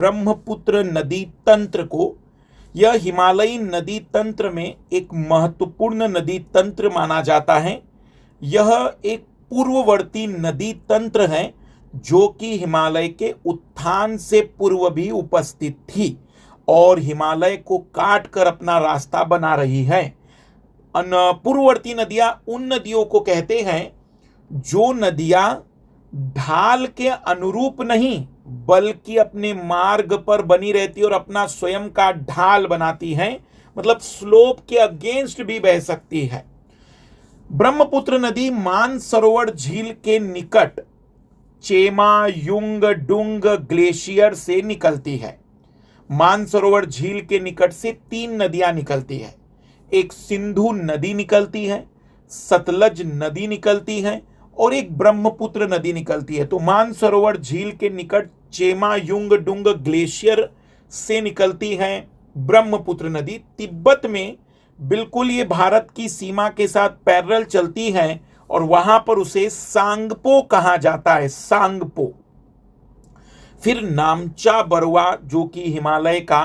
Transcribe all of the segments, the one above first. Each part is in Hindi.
ब्रह्मपुत्र नदी तंत्र को। यह हिमालयी नदी तंत्र में एक महत्वपूर्ण नदी तंत्र माना जाता है। यह एक पूर्ववर्ती नदी तंत्र है जो कि हिमालय के उत्थान से पूर्व भी उपस्थित थी और हिमालय को काट कर अपना रास्ता बना रही है। पूर्ववर्ती नदियां उन नदियों को कहते हैं जो नदियां ढाल के अनुरूप नहीं बल्कि अपने मार्ग पर बनी रहती और अपना स्वयं का ढाल बनाती हैं, मतलब स्लोप के अगेंस्ट भी बह सकती है। ब्रह्मपुत्र नदी मानसरोवर झील के निकट चेमा युंग डुंग ग्लेशियर से निकलती है। मानसरोवर झील के निकट से 3 नदियां निकलती है। एक सिंधु नदी निकलती है, सतलज नदी निकलती है और एक ब्रह्मपुत्र नदी निकलती है। तो मानसरोवर झील के निकट चेमा युंग डुंग ग्लेशियर से निकलती है ब्रह्मपुत्र नदी। तिब्बत में बिल्कुल ये भारत की सीमा के साथ पैरेलल चलती है और वहां पर उसे सांगपो कहा जाता है, सांगपो। फिर नामचा बरवा जो कि हिमालय का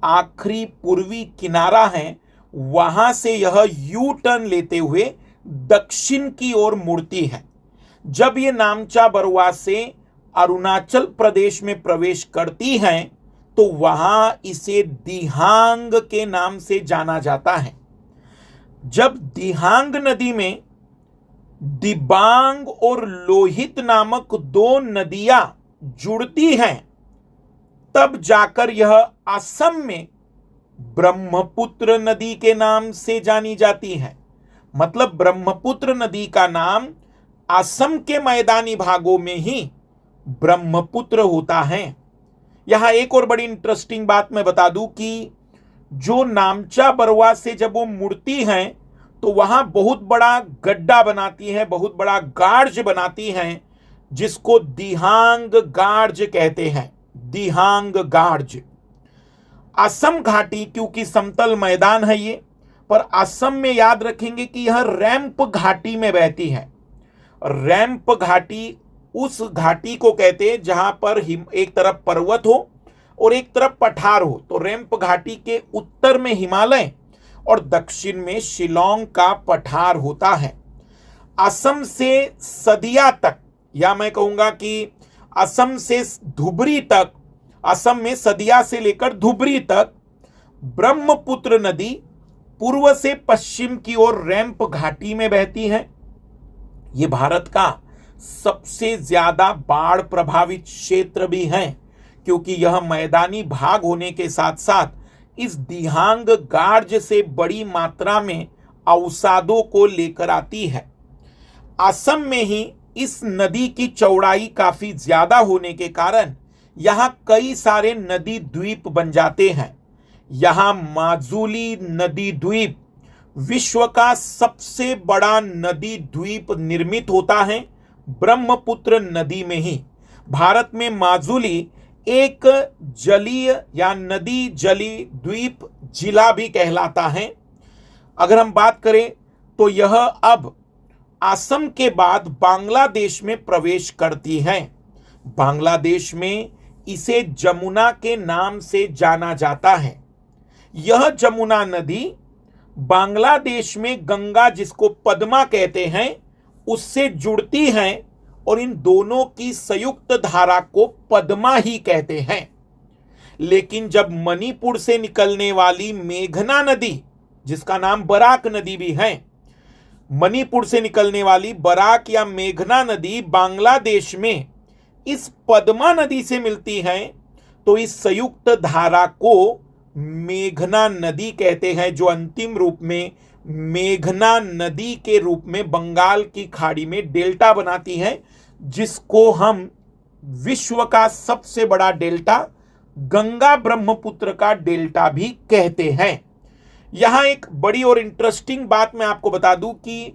आखिरी पूर्वी किनारा है, वहां से यह यू टर्न लेते हुए दक्षिण की ओर मुड़ती है। जब ये नामचा बरवा से अरुणाचल प्रदेश में प्रवेश करती है तो वहां इसे दिहांग के नाम से जाना जाता है। जब दिहांग नदी में दिबांग और लोहित नामक 2 नदियां जुड़ती हैं, तब जाकर यह असम में ब्रह्मपुत्र नदी के नाम से जानी जाती है। मतलब ब्रह्मपुत्र नदी का नाम असम के मैदानी भागों में ही ब्रह्मपुत्र होता है। यहां एक और बड़ी इंटरेस्टिंग बात मैं बता दूं कि जो नामचा बरवा से जब वो मुड़ती हैं तो वहां बहुत बड़ा गड्ढा बनाती है, बहुत बड़ा गार्ज बनाती हैं, जिसको दिहांग गार्ज कहते हैं, दिहांग गार्ज। असम घाटी क्योंकि समतल मैदान है ये, पर असम में याद रखेंगे कि यह रैंप घाटी में बहती है। रैंप घाटी उस घाटी को कहते हैं जहां पर एक तरफ पर्वत हो और एक तरफ पठार हो। तो रैंप घाटी के उत्तर में हिमालय और दक्षिण में शिलोंग का पठार होता है। असम से सदिया तक, या मैं कहूंगा कि असम से धुबरी तक, असम में सदिया से लेकर धुबरी तक ब्रह्मपुत्र नदी पूर्व से पश्चिम की ओर रैंप घाटी में बहती है। ये भारत का सबसे ज्यादा बाढ़ प्रभावित क्षेत्र भी है क्योंकि यह मैदानी भाग होने के साथ साथ इस दिहांग गार्ज से बड़ी मात्रा में अवसादों को लेकर आती है। असम में ही इस नदी की चौड़ाई काफी ज्यादा होने के कारण यहां कई सारे नदी द्वीप बन जाते हैं। यहां माजुली नदी द्वीप विश्व का सबसे बड़ा नदी द्वीप निर्मित होता है ब्रह्मपुत्र नदी में ही। भारत में माजुली एक जलीय या नदी जली द्वीप जिला भी कहलाता है। अगर हम बात करें तो यह अब असम के बाद बांग्लादेश में प्रवेश करती है। बांग्लादेश में इसे जमुना के नाम से जाना जाता है। यह जमुना नदी बांग्लादेश में गंगा, जिसको पद्मा कहते हैं, उससे जुड़ती हैं और इन दोनों की संयुक्त धारा को पद्मा ही कहते हैं। लेकिन जब मणिपुर से निकलने वाली मेघना नदी, जिसका नाम बराक नदी भी है, मणिपुर से निकलने वाली बराक या मेघना नदी बांग्लादेश में इस पद्मा नदी से मिलती है, तो इस संयुक्त धारा को मेघना नदी कहते हैं, जो अंतिम रूप में मेघना नदी के रूप में बंगाल की खाड़ी में डेल्टा बनाती है, जिसको हम विश्व का सबसे बड़ा डेल्टा गंगा ब्रह्मपुत्र का डेल्टा भी कहते हैं। यहां एक बड़ी और इंटरेस्टिंग बात मैं आपको बता दूं कि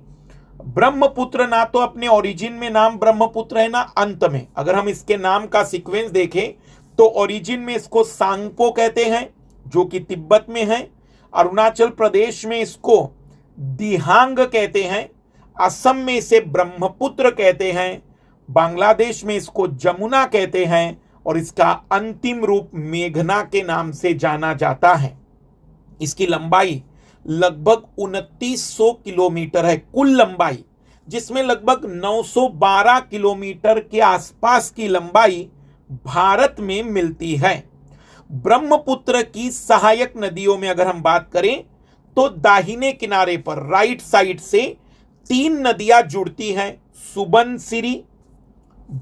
ब्रह्मपुत्र ना तो अपने ओरिजिन में नाम ब्रह्मपुत्र है, ना अंत में। अगर हम इसके नाम का सीक्वेंस देखें तो ओरिजिन में इसको सांगपो कहते हैं, जो कि तिब्बत में है। अरुणाचल प्रदेश में इसको दिहांग कहते हैं। असम में इसे ब्रह्मपुत्र कहते हैं। बांग्लादेश में इसको जमुना कहते हैं और इसका अंतिम रूप मेघना के नाम से जाना जाता है। इसकी लंबाई लगभग 2900 किलोमीटर है, कुल लंबाई, जिसमें लगभग 912 किलोमीटर के आसपास की लंबाई भारत में मिलती है। ब्रह्मपुत्र की सहायक नदियों में अगर हम बात करें तो दाहिने किनारे पर राइट साइड से 3 नदियां जुड़ती हैं, सुबनसिरी,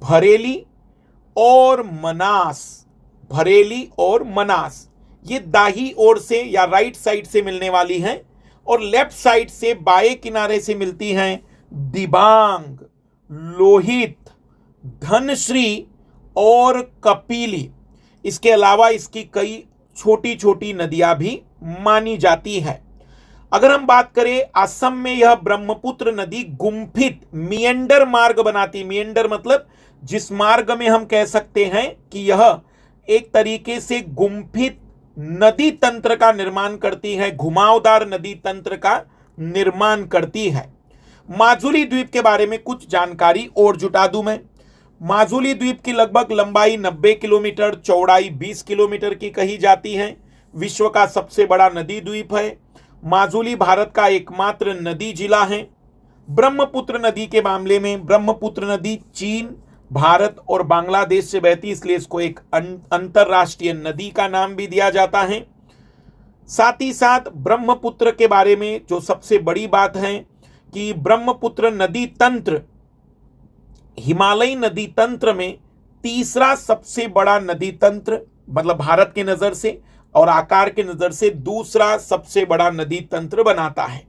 भरेली और मनास। भरेली और मनास ये दाही ओर से या राइट साइड से मिलने वाली हैं, और लेफ्ट साइड से बाएं किनारे से मिलती हैं दिबांग, लोहित, धनश्री और कपिली। इसके अलावा इसकी कई छोटी छोटी नदियां भी मानी जाती है। अगर हम बात करें असम में, यह ब्रह्मपुत्र नदी गुम्फित मिएंडर मार्ग बनाती। मिएंडर मतलब जिस मार्ग में हम कह सकते हैं कि यह एक तरीके से गुम्फित नदी तंत्र का निर्माण करती है, घुमावदार नदी तंत्र का निर्माण करती है। माजुली द्वीप के बारे में कुछ जानकारी और जुटा दूं मैं। माजुली द्वीप की लगभग लंबाई 90 किलोमीटर, चौड़ाई 20 किलोमीटर की कही जाती है। विश्व का सबसे बड़ा नदी द्वीप है। माजुली भारत का एकमात्र नदी जिला है। ब्रह्मपुत्र नदी के मामले में ब्रह्मपुत्र नदी चीन, भारत और बांग्लादेश से बहती, इसलिए इसको एक अंतरराष्ट्रीय नदी का नाम भी दिया जाता है। साथ ही साथ ब्रह्मपुत्र के बारे में जो सबसे बड़ी बात है कि ब्रह्मपुत्र नदी तंत्र हिमालयी नदी तंत्र में तीसरा सबसे बड़ा नदी तंत्र, मतलब भारत की नजर से, और आकार की नजर से दूसरा सबसे बड़ा नदी तंत्र बनाता है।